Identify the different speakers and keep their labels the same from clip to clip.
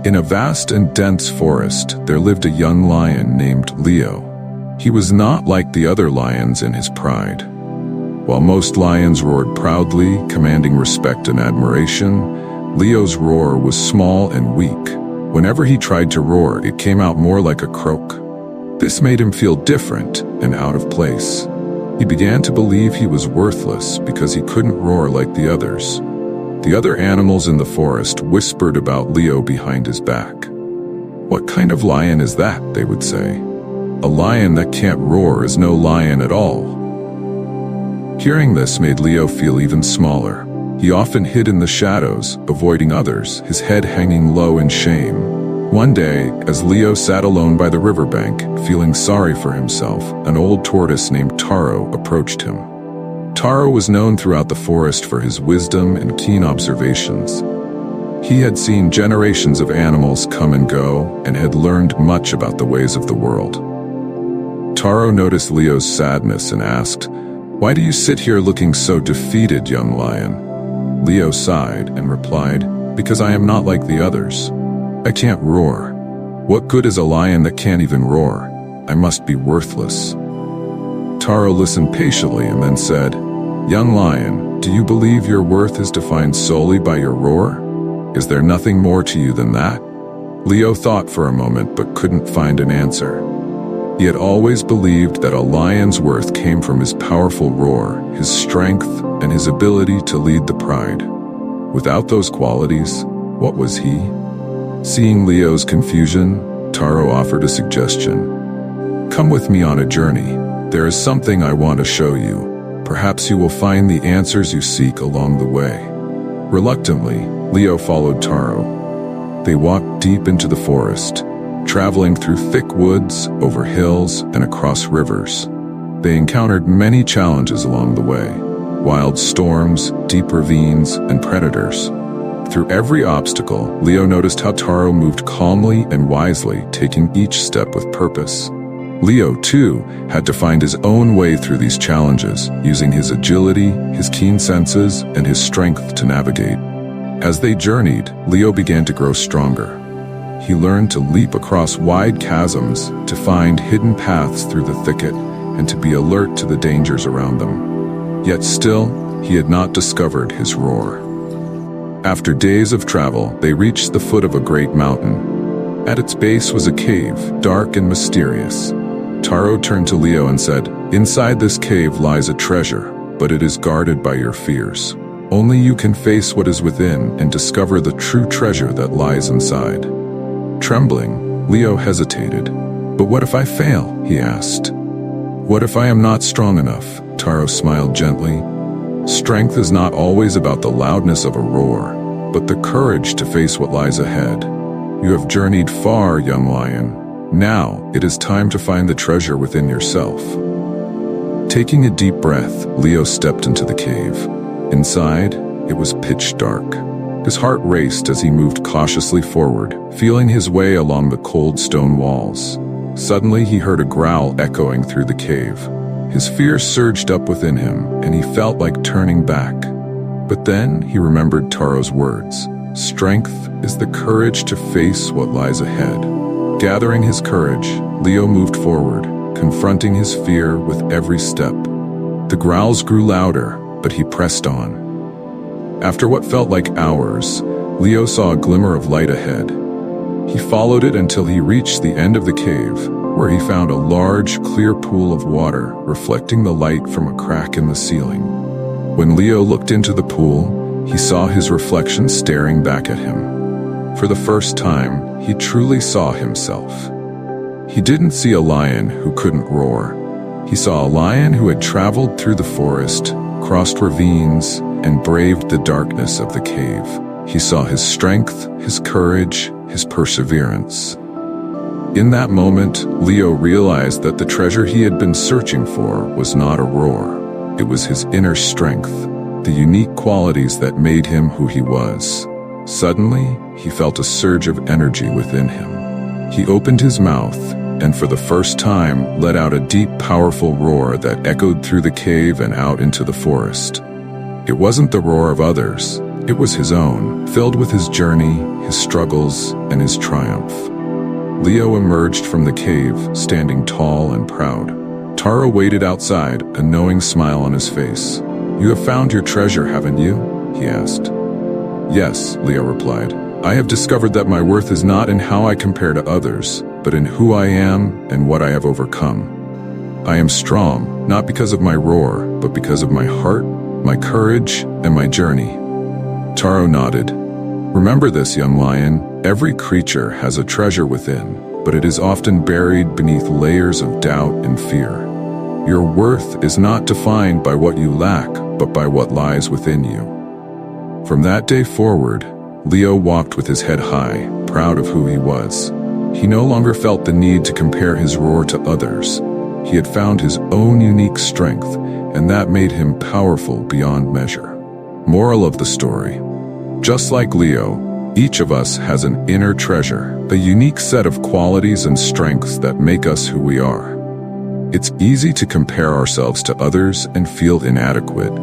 Speaker 1: In a vast and dense forest, there lived a young lion named Leo. He was not like the other lions in his pride. While most lions roared proudly, commanding respect and admiration, Leo's roar was small and weak. Whenever he tried to roar, it came out more like a croak. This made him feel different and out of place. He began to believe he was worthless because he couldn't roar like the others. The other animals in the forest whispered about Leo behind his back. "What kind of lion is that?" they would say. "A lion that can't roar is no lion at all." Hearing this made Leo feel even smaller. He often hid in the shadows, avoiding others, his head hanging low in shame. One day, as Leo sat alone by the riverbank, feeling sorry for himself, an old tortoise named Taro approached him. Taro was known throughout the forest for his wisdom and keen observations. He had seen generations of animals come and go and had learned much about the ways of the world. Taro noticed Leo's sadness and asked, "Why do you sit here looking so defeated, young lion?" Leo sighed and replied, "Because I am not like the others. I can't roar. What good is a lion that can't even roar? I must be worthless." Taro listened patiently and then said, "Young lion, do you believe your worth is defined solely by your roar? Is there nothing more to you than that?" Leo thought for a moment but couldn't find an answer. He had always believed that a lion's worth came from his powerful roar, his strength, and his ability to lead the pride. Without those qualities, what was he? Seeing Leo's confusion, Taro offered a suggestion. "Come with me on a journey. There is something I want to show you. Perhaps you will find the answers you seek along the way." Reluctantly, Leo followed Taro. They walked deep into the forest, traveling through thick woods, over hills, and across rivers. They encountered many challenges along the way: wild storms, deep ravines, and predators. Through every obstacle, Leo noticed how Taro moved calmly and wisely, taking each step with purpose. Leo, too, had to find his own way through these challenges, using his agility, his keen senses, and his strength to navigate. As they journeyed, Leo began to grow stronger. He learned to leap across wide chasms, to find hidden paths through the thicket, and to be alert to the dangers around them. Yet still, he had not discovered his roar. After days of travel, they reached the foot of a great mountain. At its base was a cave, dark and mysterious. Taro turned to Leo and said, "Inside this cave lies a treasure, but it is guarded by your fears. Only you can face what is within and discover the true treasure that lies inside." Trembling, Leo hesitated. "But what if I fail?" he asked. "What if I am not strong enough?" Taro smiled gently. "Strength is not always about the loudness of a roar, but the courage to face what lies ahead. You have journeyed far, young lion. Now it is time to find the treasure within yourself." Taking a deep breath, Leo stepped into the cave. Inside, it was pitch dark. His heart raced as he moved cautiously forward, feeling his way along the cold stone walls. Suddenly, he heard a growl echoing through the cave. His fear surged up within him, and he felt like turning back. But then he remembered Taro's words. Strength is the courage to face what lies ahead. Gathering his courage, Leo moved forward, confronting his fear with every step. The growls grew louder, but he pressed on. After what felt like hours, Leo saw a glimmer of light ahead. He followed it until he reached the end of the cave, where he found a large, clear pool of water reflecting the light from a crack in the ceiling. When Leo looked into the pool, he saw his reflection staring back at him. For the first time, he truly saw himself. He didn't see a lion who couldn't roar. He saw a lion who had traveled through the forest, crossed ravines, and braved the darkness of the cave. He saw his strength, his courage, his perseverance. In that moment, Leo realized that the treasure he had been searching for was not a roar. It was his inner strength, the unique qualities that made him who he was. Suddenly, he felt a surge of energy within him. He opened his mouth, and for the first time let out a deep, powerful roar that echoed through the cave and out into the forest. It wasn't the roar of others. It was his own, filled with his journey, his struggles, and his triumph. Leo emerged from the cave, standing tall and proud. Taro waited outside, a knowing smile on his face. "You have found your treasure, haven't you?" he asked. "Yes," Leo replied. "I have discovered that my worth is not in how I compare to others, but in who I am and what I have overcome. I am strong, not because of my roar, but because of my heart, my courage, and my journey." Taro nodded. "Remember this, young lion. Every creature has a treasure within, but it is often buried beneath layers of doubt and fear. Your worth is not defined by what you lack, but by what lies within you." From that day forward, Leo walked with his head high, proud of who he was. He no longer felt the need to compare his roar to others. He had found his own unique strength, and that made him powerful beyond measure. Moral of the story: just like Leo, each of us has an inner treasure, a unique set of qualities and strengths that make us who we are. It's easy to compare ourselves to others and feel inadequate,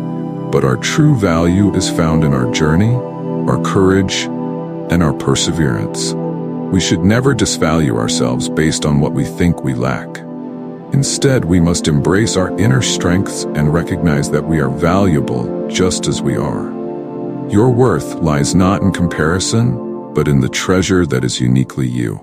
Speaker 1: but our true value is found in our journey, our courage, and our perseverance. We should never disvalue ourselves based on what we think we lack. Instead, we must embrace our inner strengths and recognize that we are valuable just as we are. Your worth lies not in comparison, but in the treasure that is uniquely you.